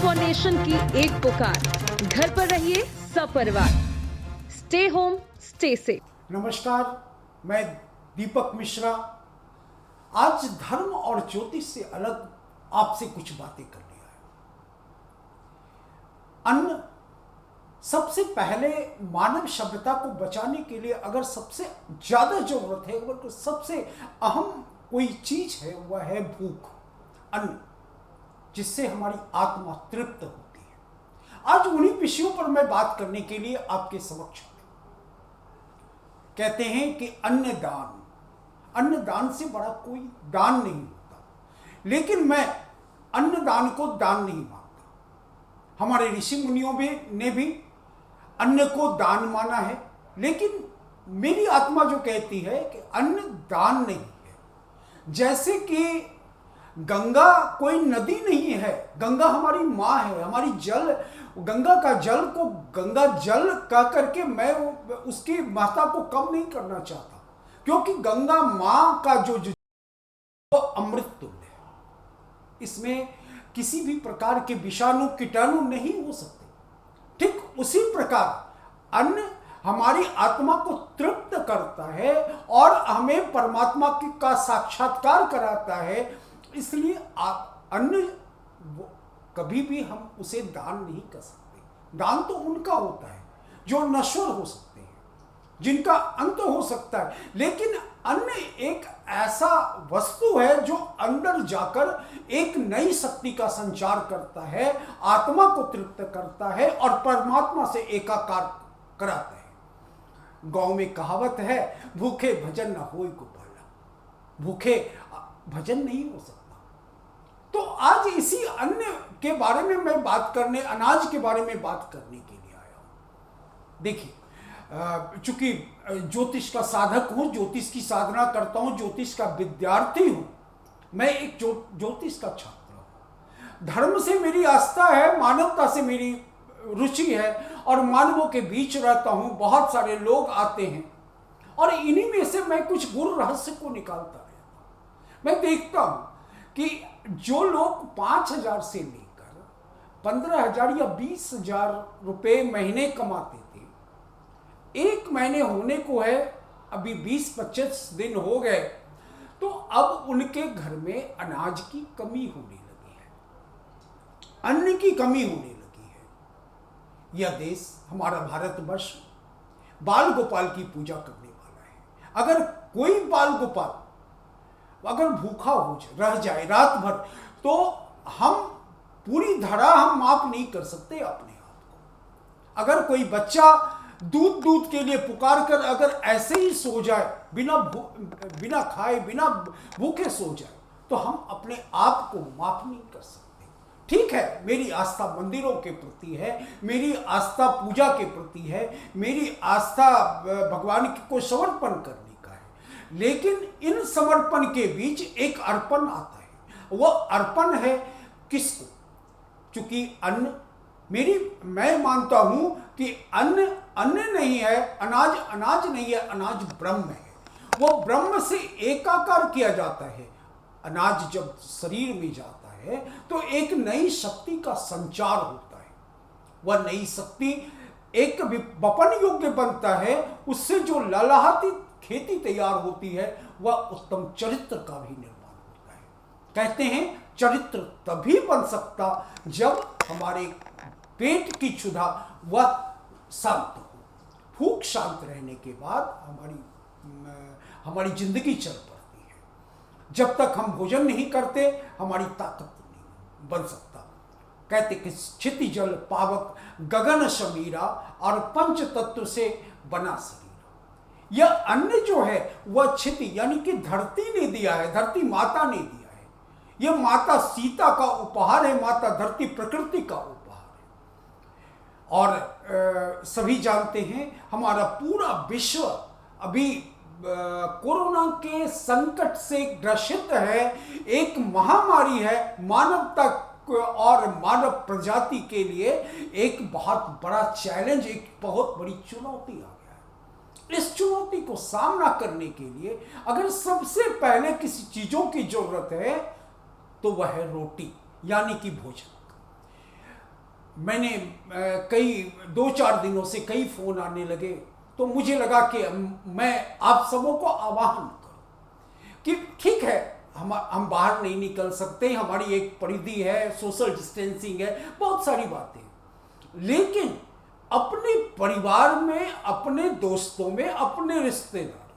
For nation की एक पुकार, घर पर रहिए सपरिवार, स्टे होम स्टे सेफ। नमस्कार, मैं दीपक मिश्रा। आज धर्म और ज्योतिष से अलग आपसे कुछ बातें करने आया। अन्न सबसे पहले मानव सभ्यता को बचाने के लिए अगर सबसे ज्यादा जरूरत है, अगर सबसे अहम कोई चीज है, वह है भूख, अन्न, जिससे हमारी आत्मा तृप्त होती है। आज उन्हीं विषयों पर मैं बात करने के लिए आपके समक्ष हूं। कहते हैं कि अन्नदान से बड़ा कोई दान नहीं होता, लेकिन मैं अन्नदान को दान नहीं मानता। हमारे ऋषि मुनियों ने भी अन्न को दान माना है, लेकिन मेरी आत्मा जो कहती है कि अन्न दान नहीं है। जैसे कि गंगा कोई नदी नहीं है, गंगा हमारी माँ है, हमारी जल, गंगा का जल को गंगा जल कह करके मैं उसकी महत्ता को कम नहीं करना चाहता, क्योंकि गंगा माँ का जो वो अमृत तुल्य है। इसमें किसी भी प्रकार के विषाणु कीटाणु नहीं हो सकते। ठीक उसी प्रकार अन्न हमारी आत्मा को तृप्त करता है और हमें परमात्मा का साक्षात्कार कराता है। इसलिए अन्न कभी भी हम उसे दान नहीं कर सकते। दान तो उनका होता है जो नश्वर हो सकते हैं, जिनका अंत हो सकता है, लेकिन अन्न एक ऐसा वस्तु है जो अंदर जाकर एक नई शक्ति का संचार करता है, आत्मा को तृप्त करता है और परमात्मा से एकाकार कराता है। गांव में कहावत है, भूखे भजन न होय गोपाला। भूखे भजन नहीं हो सकता। तो आज इसी अन्न के बारे में मैं बात करने, अनाज के बारे में बात करने के लिए आया हूं। देखिए, चूंकि ज्योतिष का साधक हूं, ज्योतिष की साधना करता हूं, ज्योतिष का विद्यार्थी हूं, मैं एक ज्योतिष का छात्र हूं। धर्म से मेरी आस्था है, मानवता से मेरी रुचि है और मानवों के बीच रहता हूं। बहुत सारे लोग आते हैं और इन्हीं में से मैं कुछ गुरु रहस्य को निकालता रहता हूं। मैं देखता हूं कि जो लोग 5,000 से लेकर 15,000 या 20,000 रुपए महीने कमाते थे, एक महीने होने को है, अभी 20-25 दिन हो गए, तो अब उनके घर में अनाज की कमी होने लगी है, अन्न की कमी होने लगी है। यह देश, हमारा भारतवर्ष, बाल गोपाल की पूजा करने वाला है। अगर कोई बाल गोपाल अगर भूखा रह जाए रात भर, तो हम पूरी धरा हम माफ नहीं कर सकते अपने आप को। अगर कोई बच्चा दूध के लिए पुकार कर अगर ऐसे ही सो जाए, बिना खाए बिना भूखे सो जाए, तो हम अपने आप को माफ नहीं कर सकते। ठीक है, मेरी आस्था मंदिरों के प्रति है, मेरी आस्था पूजा के प्रति है, मेरी आस्था भगवान को समर्पण करने, लेकिन इन समर्पण के बीच एक अर्पण आता है। वो अर्पण है किसको? क्योंकि अन्न मैं मानता हूं कि अन्न नहीं है, अनाज नहीं है, अनाज ब्रह्म है। वो ब्रह्म से एकाकार किया जाता है। अनाज जब शरीर में जाता है तो एक नई शक्ति का संचार होता है। वह नई शक्ति एक वपन योग्य बनता है। उससे जो ललहाती खेती तैयार होती है, वह उत्तम चरित्र का भी निर्माण होता है। कहते हैं चरित्र तभी बन सकता जब हमारे पेट की क्षुधा वह शांत हो। भूख शांत रहने के बाद हमारी जिंदगी चल पड़ती है। जब तक हम भोजन नहीं करते, हमारी ताकत नहीं बन सकता। कहते कि क्षिति जल पावक गगन समीरा और पंच तत्व से बना शरीर। यह अन्न जो है वह क्षिति यानी कि धरती ने दिया है, धरती माता ने दिया है। यह माता सीता का उपहार है, माता धरती प्रकृति का उपहार है। और सभी जानते हैं हमारा पूरा विश्व अभी कोरोना के संकट से ग्रसित है। एक महामारी है, मानवता और मानव प्रजाति के लिए एक बहुत बड़ा चैलेंज, एक बहुत बड़ी चुनौती आ गया है। इस चुनौती को सामना करने के लिए अगर सबसे पहले किसी चीजों की जरूरत है तो वह है रोटी, यानी कि भोजन। मैंने कई 2-4 दिनों से कई फोन आने लगे, तो मुझे लगा कि मैं आप सबों को आह्वान करूं कि ठीक है, हम बाहर नहीं निकल सकते, हमारी एक परिधि है, सोशल डिस्टेंसिंग है, बहुत सारी बातें, लेकिन अपने परिवार में, अपने दोस्तों में, अपने रिश्तेदारों में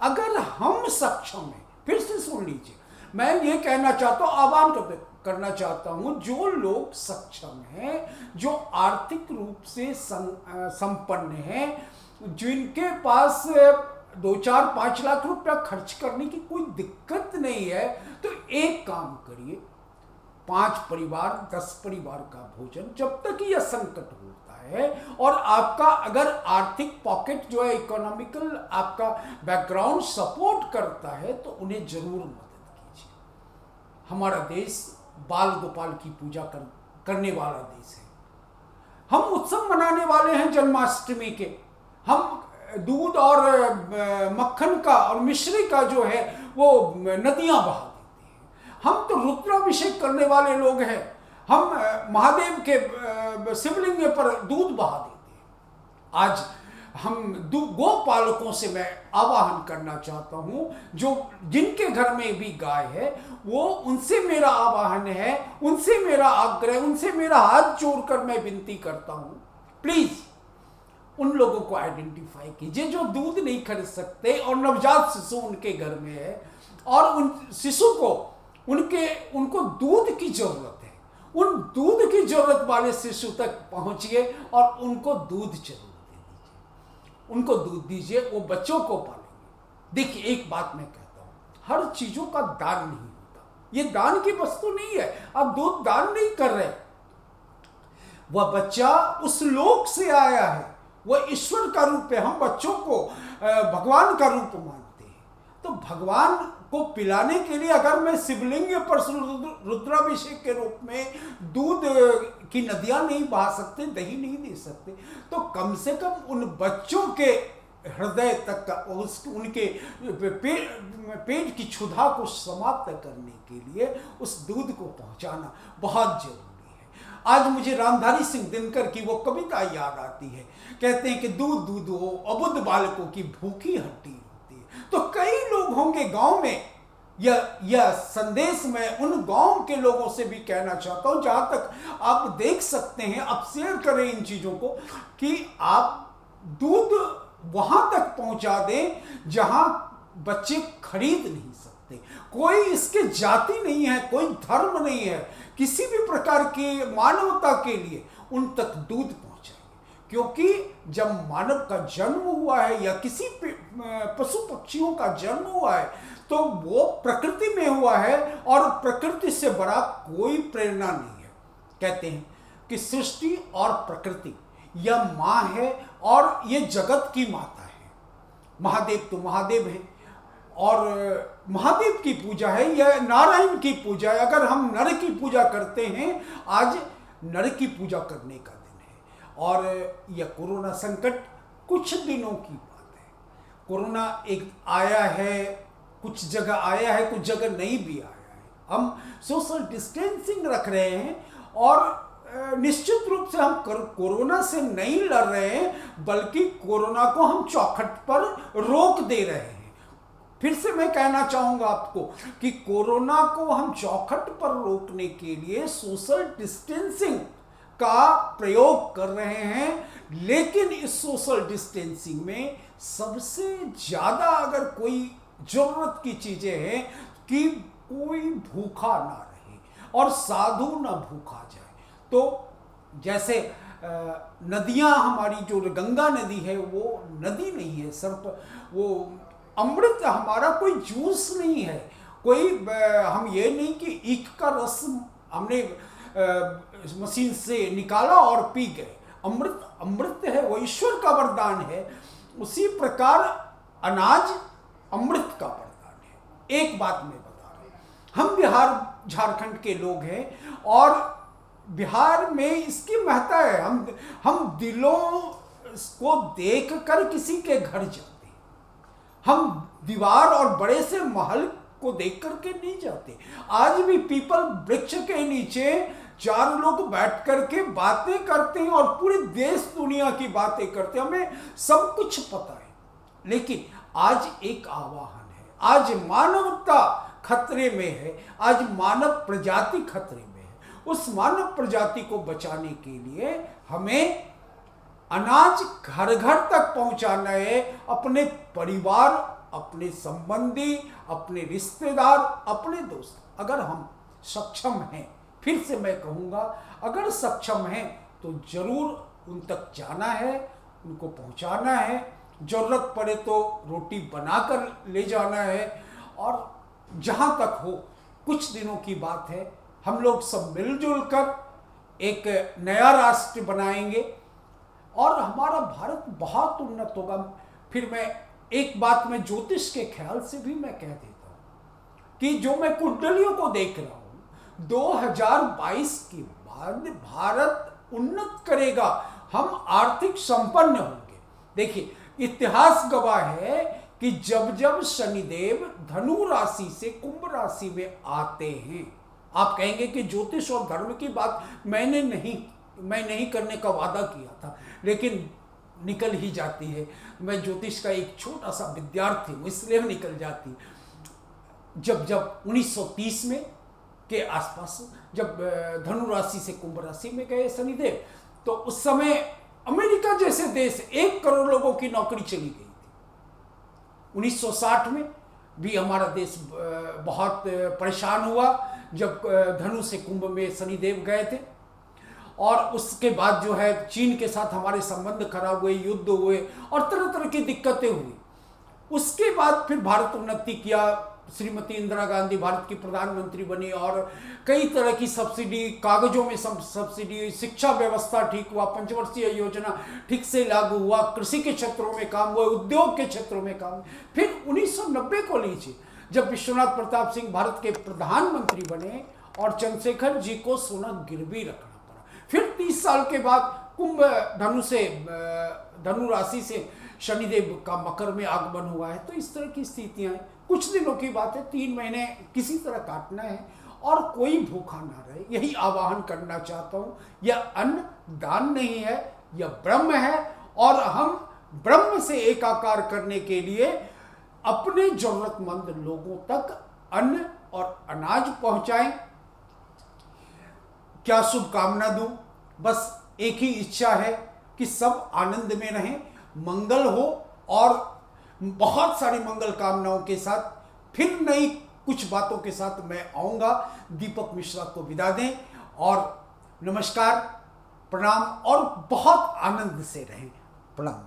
अगर हम सक्षम हैं, फिर से सुन लीजिए, मैं ये कहना चाहता हूँ, आह्वान करना चाहता हूँ, जो लोग सक्षम हैं, जो आर्थिक रूप से संपन्न हैं, जिनके पास 2-4-5 लाख रुपया खर्च करने की कोई दिक्कत नहीं है, तो एक काम करिए, 5 परिवार 10 परिवार का भोजन, जब तक यह संकट होता है और आपका अगर आर्थिक पॉकेट जो है, इकोनॉमिकल आपका बैकग्राउंड सपोर्ट करता है, तो उन्हें जरूर मदद कीजिए। हमारा देश बाल गोपाल की पूजा करने वाला देश है। हम उत्सव मनाने वाले हैं जन्माष्टमी के, हम दूध और मक्खन का और मिश्री का जो है वो नदियां बहा देते हैं। हम तो रुद्राभिषेक करने वाले लोग हैं, हम महादेव के शिवलिंग पर दूध बहा देते हैं। आज हम गोपालकों से मैं आह्वान करना चाहता हूं, जो जिनके घर में भी गाय है, वो उनसे मेरा आह्वान है, उनसे मेरा आग्रह, उनसे मेरा हाथ जोड़कर मैं विनती करता हूं, प्लीज उन लोगों को आइडेंटिफाई कीजिए जो दूध नहीं खरीद सकते और नवजात शिशु उनके घर में है, और उन शिशु को उनको दूध की जरूरत है। उन दूध की जरूरत वाले शिशु तक पहुंचिए और उनको दूध जरूर दे दीजिए, उनको दूध दीजिए, वो बच्चों को पालेंगे। देखिए, एक बात मैं कहता हूं, हर चीजों का दान नहीं होता, ये दान की वस्तु नहीं है। आप दूध दान नहीं कर रहे, वह बच्चा उस लोक से आया है, वह ईश्वर का रूप है। हम बच्चों को भगवान का रूप मानते हैं, तो भगवान को पिलाने के लिए अगर मैं शिवलिंग पर रुद्राभिषेक के रूप में दूध की नदियां नहीं बहा सकते, दही नहीं दे सकते, तो कम से कम उन बच्चों के हृदय तक का, उनके पेट की क्षुधा को समाप्त करने के लिए उस दूध को पहुंचाना बहुत जरूरी। आज मुझे रामधारी सिंह दिनकर की वो कविता याद आती है, कहते हैं कि दूध दूध हो अबुद्ध बालकों की भूखी हड्डी होती है। तो कई लोग होंगे गांव में, यह संदेश मैं उन गांव के लोगों से भी कहना चाहता हूं, जहां तक आप देख सकते हैं, आप शेयर करें इन चीजों को, कि आप दूध वहां तक पहुंचा दें जहां बच्चे खरीद नहीं सकते। कोई इसके जाति नहीं है, कोई धर्म नहीं है, किसी भी प्रकार की मानवता के लिए उन तक दूध पहुंचाएंगे। क्योंकि जब मानव का जन्म हुआ है या किसी पशु पक्षियों का जन्म हुआ है, तो वो प्रकृति में हुआ है और प्रकृति से बड़ा कोई प्रेरणा नहीं है। कहते हैं कि सृष्टि और प्रकृति यह माँ है और ये जगत की माता है। महादेव तो महादेव है और महादेव की पूजा है, यह नारायण की पूजा है। अगर हम नर की पूजा करते हैं, आज नर की पूजा करने का दिन है। और यह कोरोना संकट कुछ दिनों की बात है। कोरोना एक आया है, कुछ जगह आया है, कुछ जगह नहीं भी आया है। हम सोशल डिस्टेंसिंग रख रहे हैं और निश्चित रूप से हम कोरोना से नहीं लड़ रहे हैं, बल्कि कोरोना को हम चौखट पर रोक दे रहे हैं। फिर से मैं कहना चाहूंगा आपको कि कोरोना को हम चौखट पर रोकने के लिए सोशल डिस्टेंसिंग का प्रयोग कर रहे हैं, लेकिन इस सोशल डिस्टेंसिंग में सबसे ज्यादा अगर कोई जरूरत की चीजें हैं कि कोई भूखा ना रहे और साधु ना भूखा जाए। तो जैसे नदियां, हमारी जो गंगा नदी है वो नदी नहीं है सिर्फ, वो अमृत, हमारा कोई जूस नहीं है, कोई हम ये नहीं कि ईख का रस हमने मशीन से निकाला और पी गए। अमृत अमृत है, वो ईश्वर का वरदान है। उसी प्रकार अनाज अमृत का वरदान है। एक बात मैं बता रहा हूं, हम बिहार झारखंड के लोग हैं और बिहार में इसकी महत्ता है। हम दिलों को देखकर किसी के घर जाते हैं, हम दीवार और बड़े से महल को देख करके नहीं जाते। आज भी पीपल वृक्ष के नीचे 4 लोग बैठ करके बातें करते हैं और पूरे देश दुनिया की बातें करते हैं, हमें सब कुछ पता है। लेकिन आज एक आह्वान है, आज मानवता खतरे में है, आज मानव प्रजाति खतरे में है। उस मानव प्रजाति को बचाने के लिए हमें अनाज घर घर तक पहुंचाना है। अपने परिवार, अपने संबंधी, अपने रिश्तेदार, अपने दोस्त, अगर हम सक्षम हैं, फिर से मैं कहूँगा, अगर सक्षम हैं तो जरूर उन तक जाना है, उनको पहुंचाना है। जरूरत पड़े तो रोटी बनाकर ले जाना है। और जहाँ तक हो, कुछ दिनों की बात है, हम लोग सब मिलजुल कर एक नया राष्ट्र बनाएंगे और हमारा भारत बहुत उन्नत होगा। फिर मैं एक बात में ज्योतिष के ख्याल से भी मैं कह देता हूँ कि जो मैं कुंडलियों को देख रहा हूँ, 2022 के बाद भारत उन्नत करेगा, हम आर्थिक संपन्न होंगे। देखिए, इतिहास गवाह है कि जब जब शनिदेव धनु राशि से कुंभ राशि में आते हैं, आप कहेंगे कि ज्योतिष और धर्म की बात मैं नहीं करने का वादा किया था, लेकिन निकल ही जाती है। मैं ज्योतिष का एक छोटा सा विद्यार्थी हूँ, इसलिए निकल जाती। जब 1930 में के आसपास जब धनु राशि से कुंभ राशि में गए शनिदेव, तो उस समय अमेरिका जैसे देश 1 करोड़ लोगों की नौकरी चली गई थी। 1960 में भी हमारा देश बहुत परेशान हुआ जब धनु से कुंभ में शनिदेव गए थे। और उसके बाद जो है चीन के साथ हमारे संबंध खराब हुए, युद्ध हुए और तरह तरह की दिक्कतें हुई। उसके बाद फिर भारत उन्नति किया, श्रीमती इंदिरा गांधी भारत की प्रधानमंत्री बनी और कई तरह की सब्सिडी, कागजों में सब्सिडी, शिक्षा व्यवस्था ठीक हुआ, पंचवर्षीय योजना ठीक से लागू हुआ, कृषि के क्षेत्रों में काम हुआ, उद्योग के क्षेत्रों में काम। फिर 1990 को लीजिए, जब विश्वनाथ प्रताप सिंह भारत के प्रधानमंत्री बने और चंद्रशेखर जी को सोना गिरवी रखना पड़ा। फिर 30 साल के बाद कुंभ धनु राशि से शनिदेव का मकर में आगमन हुआ है। तो इस तरह की स्थितियां हैं। कुछ दिनों की बात है, 3 महीने किसी तरह काटना है और कोई भूखा ना रहे, यही आह्वान करना चाहता हूँ। यह अन्न दान नहीं है, यह ब्रह्म है और हम ब्रह्म से एकाकार करने के लिए अपने जरूरतमंद लोगों तक अन्न और अनाज पहुंचाएं। क्या शुभकामना दूं? बस एक ही इच्छा है कि सब आनंद में रहें, मंगल हो और बहुत सारी मंगल कामनाओं के साथ फिर नई कुछ बातों के साथ मैं आऊँगा। दीपक मिश्रा को विदा दें और नमस्कार, प्रणाम और बहुत आनंद से रहें। प्रणाम।